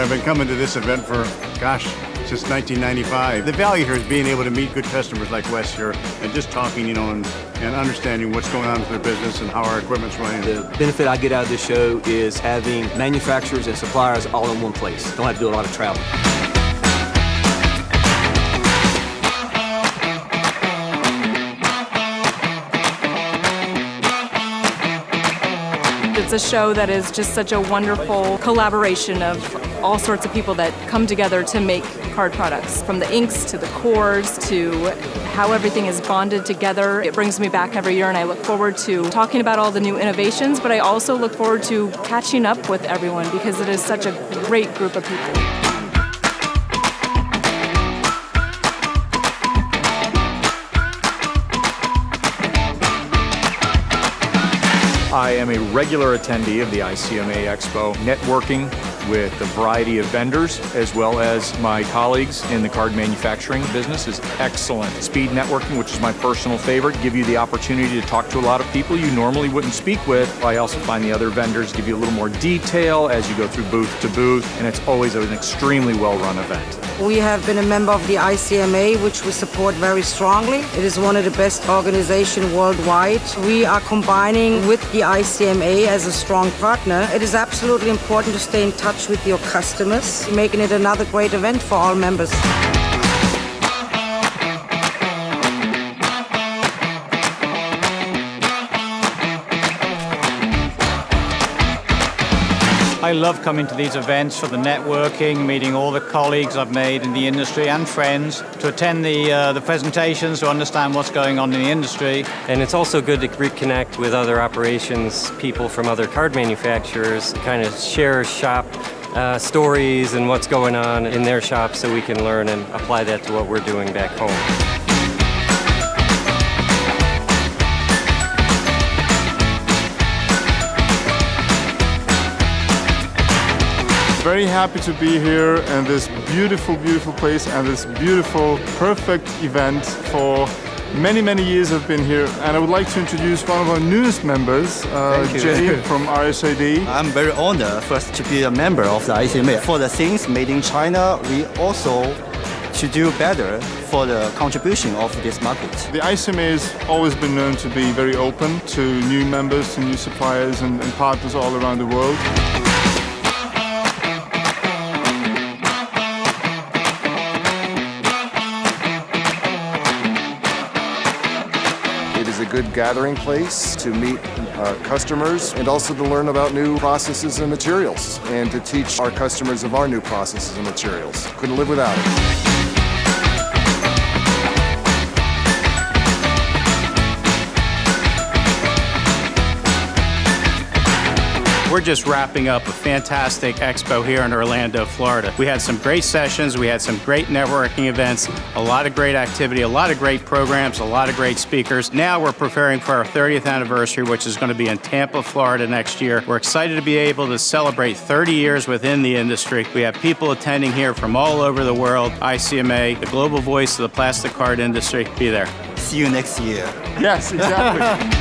I've been coming to this event for, gosh, since 1995. The value here is being able to meet good customers like Wes here and just talking, and understanding what's going on with their business and how our equipment's running. The benefit I get out of this show is having manufacturers and suppliers all in one place. Don't have to do a lot of travel. It's a show that is just such a wonderful collaboration of all sorts of people that come together to make card products. From the inks to the cores to how everything is bonded together. It brings me back every year, and I look forward to talking about all the new innovations, but I also look forward to catching up with everyone because it is such a great group of people. I am a regular attendee of the ICMA Expo, networking with a variety of vendors, as well as my colleagues in the card manufacturing business is excellent. Speed networking, which is my personal favorite, give you the opportunity to talk to a lot of people you normally wouldn't speak with. I also find the other vendors give you a little more detail as you go through booth to booth, and it's always an extremely well-run event. We have been a member of the ICMA, which we support very strongly. It is one of the best organizations worldwide. We are combining with the ICMA as a strong partner. It is absolutely important to stay in touch with your customers, making it another great event for all members. I love coming to these events for the networking, meeting all the colleagues I've made in the industry and friends, to attend the presentations, to understand what's going on in the industry. And it's also good to reconnect with other operations, people from other card manufacturers, kind of share shop stories and what's going on in their shops so we can learn and apply that to what we're doing back home. Very happy to be here in this beautiful, beautiful place and this beautiful, perfect event. For many, many years I've been here, and I would like to introduce one of our newest members, Jay from RSID. I'm very honored first to be a member of the ICMA. For the things made in China, we also should do better for the contribution of this market. The ICMA has always been known to be very open to new members, to new suppliers and partners all around the world. It is a good gathering place to meet customers and also to learn about new processes and materials and to teach our customers of our new processes and materials. Couldn't live without it. We're just wrapping up a fantastic expo here in Orlando, Florida. We had some great sessions, we had some great networking events, a lot of great activity, a lot of great programs, a lot of great speakers. Now we're preparing for our 30th anniversary, which is going to be in Tampa, Florida next year. We're excited to be able to celebrate 30 years within the industry. We have people attending here from all over the world. ICMA, the global voice of the plastic card industry. Be there. See you next year. Yes, exactly.